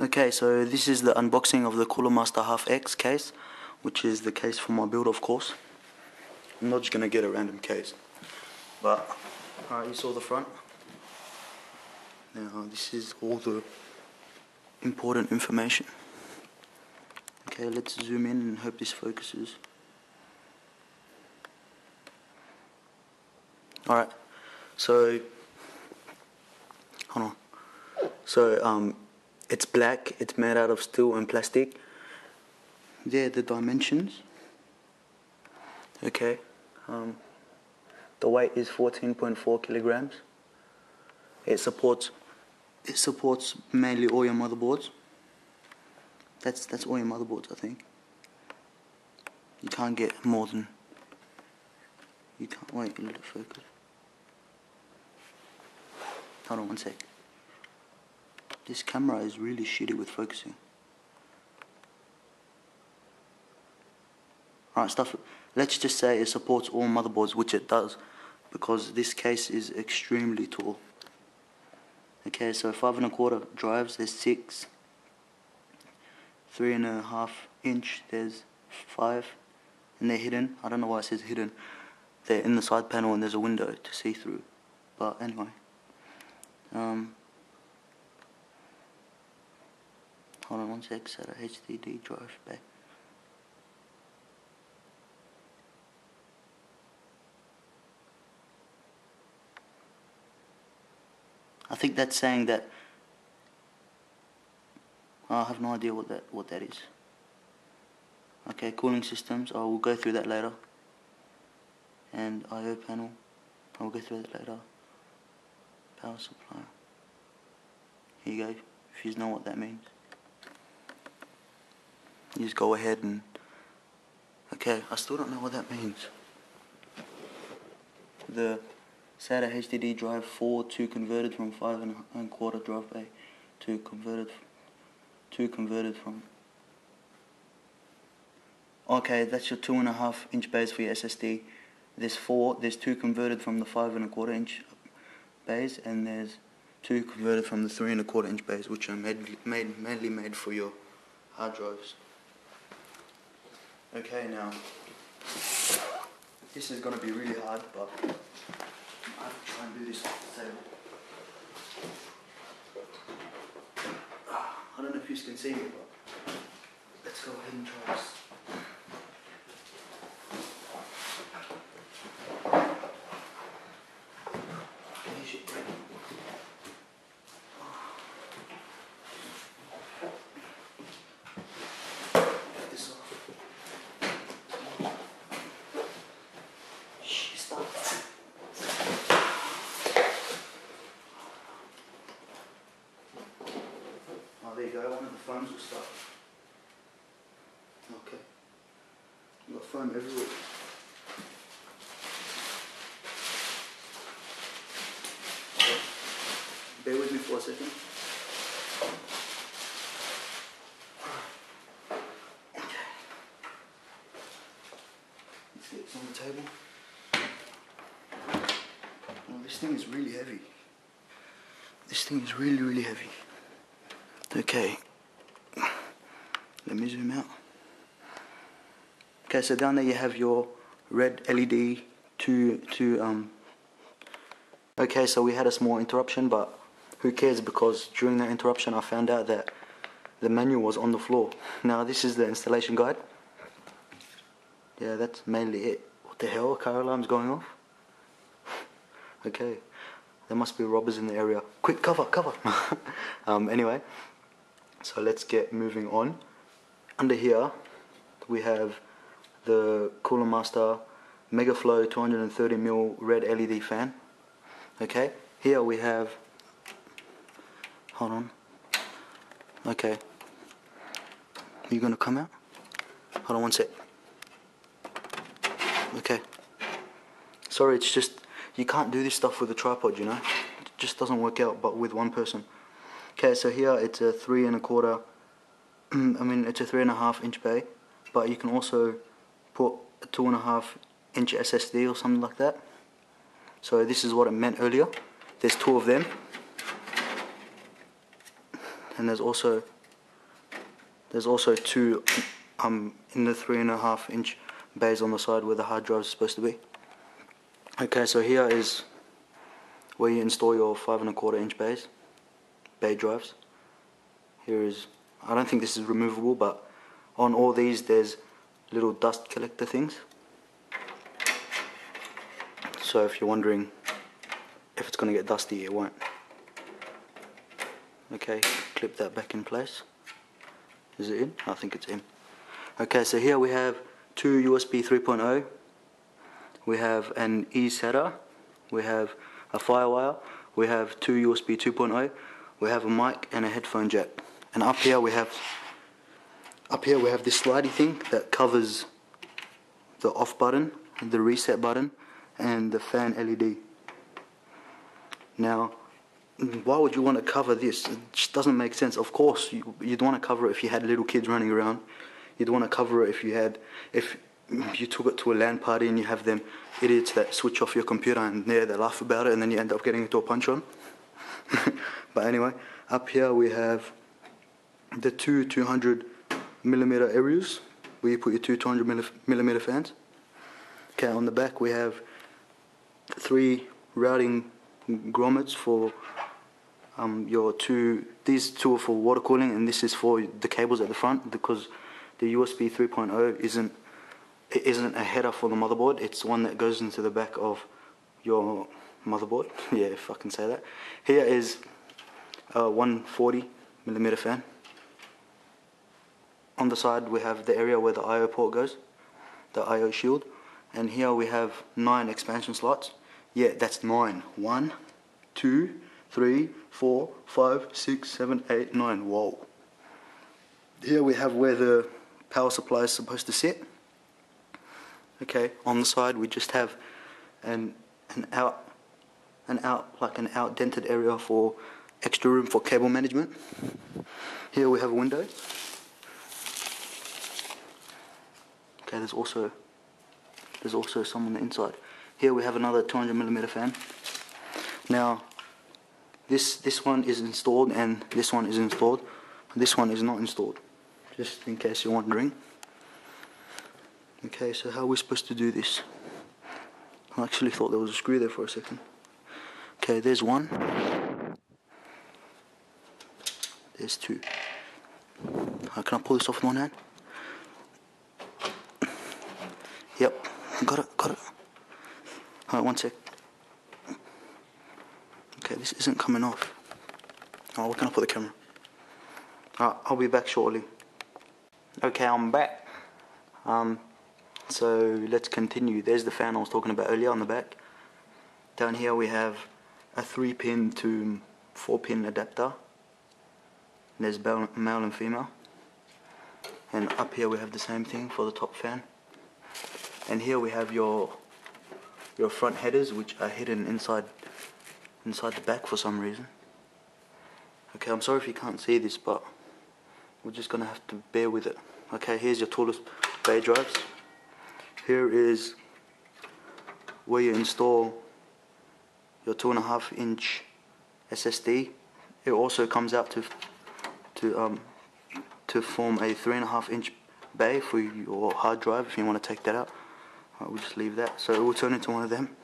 Okay, so this is the unboxing of the Cooler Master Half X case, which is the case for my build, of course. I'm not just gonna get a random case, but alright, you saw the front. Now this is all the important information. Okay, let's zoom in and hope this focuses. Alright, so hold on. So it's black, it's made out of steel and plastic. There are the dimensions. Okay. The weight is 14.4 kilograms. It supports mainly all your motherboards. That's all your motherboards, I think. You can't get more than. You can't wait. Let it focus. Hold on one sec. This camera is really shitty with focusing. Alright, stuff. Let's just say it supports all motherboards, which it does, because this case is extremely tall. Okay, so 5 1/4 drives, there's 6. 3.5 inch, there's 5, and they're hidden. I don't know why it says hidden. They're in the side panel and there's a window to see through. But anyway, hold on one sec. SATA HDD drive back. I think that's saying that. I have no idea what that is. Okay, cooling systems. I will go through that later. And I/O panel. I will go through that later. Power supply. Here you go. If you know what that means, you just go ahead and. Okay, I still don't know what that means. The SATA HDD drive 4 to converted from 5 1/4 drive bay to converted from. Okay, that's your 2.5 inch bays for your SSD. There's 2 converted from the 5 1/4 inch bays, and there's 2 converted from the 3 1/4 inch bays, which are mainly made for your hard drives. Okay, now this is gonna be really hard, but I have to try and do this off the table. I don't know if you can see me, but let's go ahead and try this. There you go, one of the foams will start. Okay. You've got foam everywhere. Okay. Bear with me for a second. Okay. Let's get this on the table. Oh, this thing is really heavy. This thing is really, really heavy. Okay, let me zoom out. Okay, so down there you have your red LED Okay, so we had a small interruption, but who cares, because during that interruption I found out that the manual was on the floor. Now this is the installation guide. Yeah, that's mainly it. What the hell, car alarm's going off? Okay, there must be robbers in the area. Quick, cover! Anyway. So let's get moving on. Under here we have the Cooler Master Megaflow 230mm red LED fan. Okay, here we have, hold on. Okay, you gonna come out? Hold on one sec. Okay, sorry, it's just you can't do this stuff with a tripod, you know. It just doesn't work out, but with one person. Okay, so here it's a 3 1/4. It's a 3.5 inch bay, but you can also put a 2.5 inch SSD or something like that. So this is what it meant earlier. There's 2 of them, and there's also There's also two in the 3.5-inch bays on the side where the hard drive is supposed to be. Okay, so here is where you install your 5.25-inch bay drives. Here is, I don't think this is removable, but on all these there's little dust collector things. So if you're wondering if it's going to get dusty, it won't. Okay, clip that back in place. Is it in? I think it's in. Okay, so here we have two USB 3.0. We have an eSATA. We have a Firewire. We have two USB 2.0. We have a mic and a headphone jack. And up here we have this slidey thing that covers the off button, the reset button, and the fan LED. Now, why would you want to cover this? It just doesn't make sense. Of course, you'd want to cover it if you had little kids running around. You'd want to cover it if you took it to a LAN party and you have them idiots that switch off your computer and they laugh about it and then you end up getting into a punch on. But anyway, up here we have the two 200mm areas where you put your two 200mm fans. Okay, on the back we have three routing grommets for these two are for water cooling, and this is for the cables at the front, because the USB 3.0 isn't a header for the motherboard. It's one that goes into the back of your motherboard. Yeah, if I can say that. Here is a 140mm fan. On the side we have the area where the I/O port goes, the I/O shield, and here we have 9 expansion slots. Yeah, that's 9. 1, 2, 3, 4, 5, 6, 7, 8, 9. Whoa. Here we have where the power supply is supposed to sit. Okay, on the side we just have an outdented area for extra room for cable management. Here we have a window. Okay, there's also some on the inside. Here we have another 200mm fan. Now, this one is installed and this one is installed. This one is not installed, just in case you're wondering. Okay, so how are we supposed to do this? I actually thought there was a screw there for a second. Okay, there's one. There's two. Can I pull this off with one hand? Yep, got it. Alright, one sec. Okay, this isn't coming off. Oh, where can I put the camera? Alright, I'll be back shortly. Okay, I'm back. So let's continue. There's the fan I was talking about earlier on the back. Down here we have a 3-pin to 4-pin adapter. There's male and female. And up here we have the same thing for the top fan. And here we have your front headers, which are hidden inside the back for some reason. Okay, I'm sorry if you can't see this, but we're just gonna have to bear with it. Okay, here's your tallest bay drives. Here is where you install your 2.5-inch SSD. It also comes out to form a 3.5-inch bay for your hard drive if you want to take that out. We'll just leave that, so it will turn into one of them.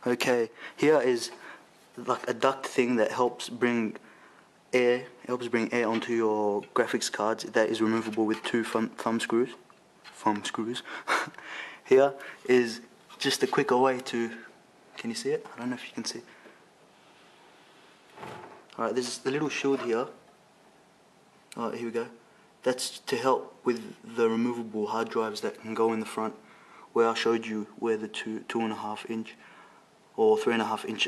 Okay, here is like a duct thing that helps bring air onto your graphics cards. That is removable with two thumb screws. Here is just a quicker way to, can you see it? I don't know if you can see. Alright, there's the little shield here. Alright, here we go. That's to help with the removable hard drives that can go in the front, where I showed you where the 2.5-inch or 3.5-inch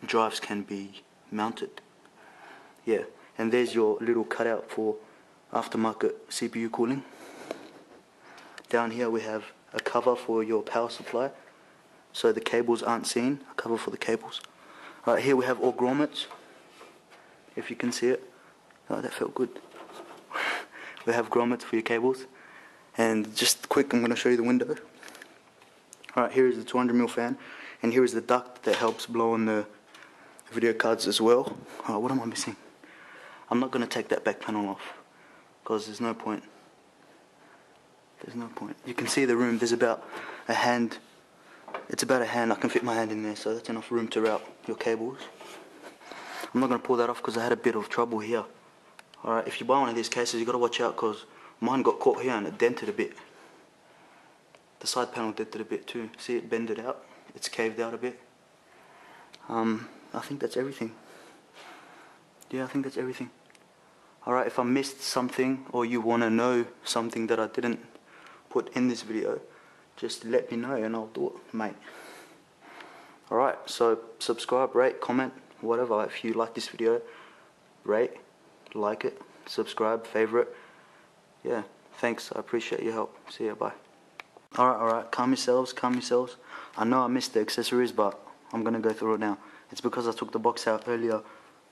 drives can be mounted. Yeah, and there's your little cutout for aftermarket CPU cooling. Down here we have a cover for your power supply, so the cables aren't seen. A cover for the cables. Right here we have all grommets. If you can see it. Oh, that felt good. We have grommets for your cables. And just quick, I'm going to show you the window. Alright, here is the 200mm fan, and here is the duct that helps blow on the video cards as well. Oh, what am I missing? I'm not going to take that back panel off because there's no point. There's no point. You can see the room, there's about a hand. It's about a hand, I can fit my hand in there, so that's enough room to route your cables. I'm not going to pull that off because I had a bit of trouble here. Alright, if you buy one of these cases, you got to watch out because mine got caught here and it dented a bit. The side panel dented a bit too. See it bended out? It's caved out a bit. I think that's everything. Yeah, I think that's everything. Alright, if I missed something or you want to know something that I didn't put in this video, just let me know and I'll do it, mate. Alright, so subscribe, rate, comment, whatever. If you like this video, rate, like it, subscribe, favorite. Yeah, thanks, I appreciate your help. See ya, bye. Alright, calm yourselves. I know I missed the accessories, but I'm gonna go through it now. It's because I took the box out earlier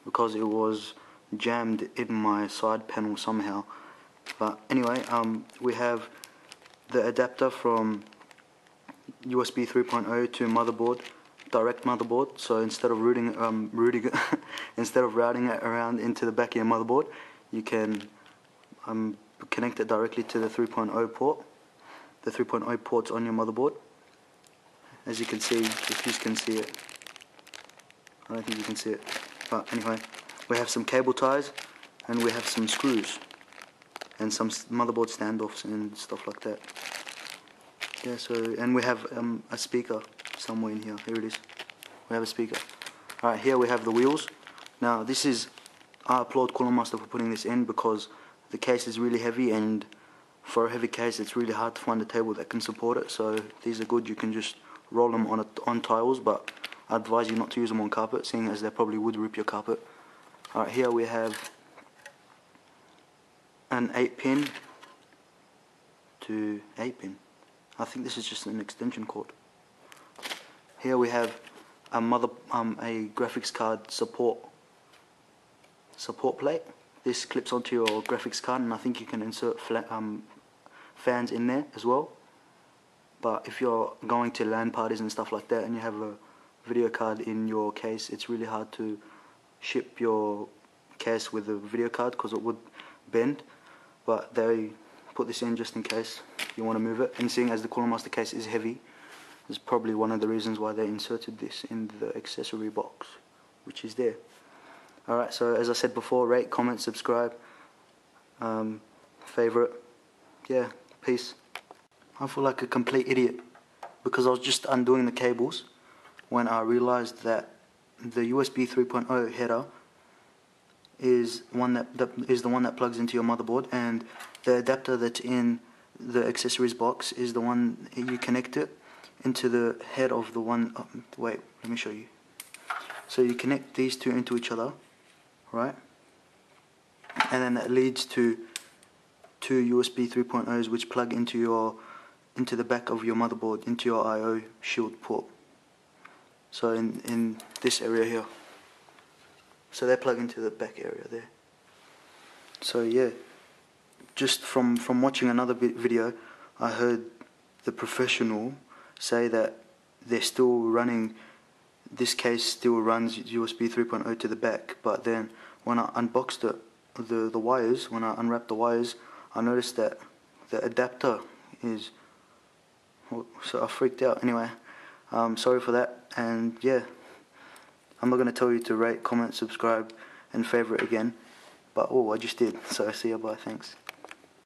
because it was jammed in my side panel somehow. But anyway, we have the adapter from USB 3.0 to motherboard, direct motherboard. So instead of instead of routing it around into the back of your motherboard, you can connect it directly to the 3.0 port. The 3.0 port's on your motherboard. As you can see, if you can see it. I don't think you can see it. But anyway, we have some cable ties and we have some screws and some motherboard standoffs and stuff like that. Yeah, so, and we have a speaker somewhere in here. Here it is. We have a speaker. Alright, here we have the wheels. Now this is, I applaud Cooler Master for putting this in because the case is really heavy, and for a heavy case it's really hard to find a table that can support it. So these are good. You can just roll them on tiles, but I advise you not to use them on carpet, seeing as they probably would rip your carpet. Alright, here we have an 8-pin to 8-pin. I think this is just an extension cord. Here we have a graphics card support plate. This clips onto your graphics card, and I think you can insert fans in there as well. But if you're going to LAN parties and stuff like that and you have a video card in your case, it's really hard to ship your case with a video card because it would bend. But they put this in just in case you want to move it, and seeing as the Cooler Master case is heavy, is probably one of the reasons why they inserted this in the accessory box, which is there. Alright, so as I said before, rate, comment, subscribe, favorite. Yeah, peace. I feel like a complete idiot because I was just undoing the cables when I realized that the USB 3.0 header is the one that plugs into your motherboard, and the adapter that's in the accessories box is the one you connect it into the head of the one. Wait, let me show you. So you connect these two into each other, right? And then that leads to two USB 3.0s which plug into the back of your motherboard, into your I/O shield port. So in this area here. So they plug into the back area there. So yeah, just from watching another video, I heard the professional say that they're still running, this case still runs USB 3.0 to the back, but then when I unboxed it, the wires, when I unwrapped the wires, I noticed that the adapter is, so I freaked out. Anyway, sorry for that, and yeah, I'm not going to tell you to rate, comment, subscribe and favorite again, but I just did. So see ya, bye, thanks.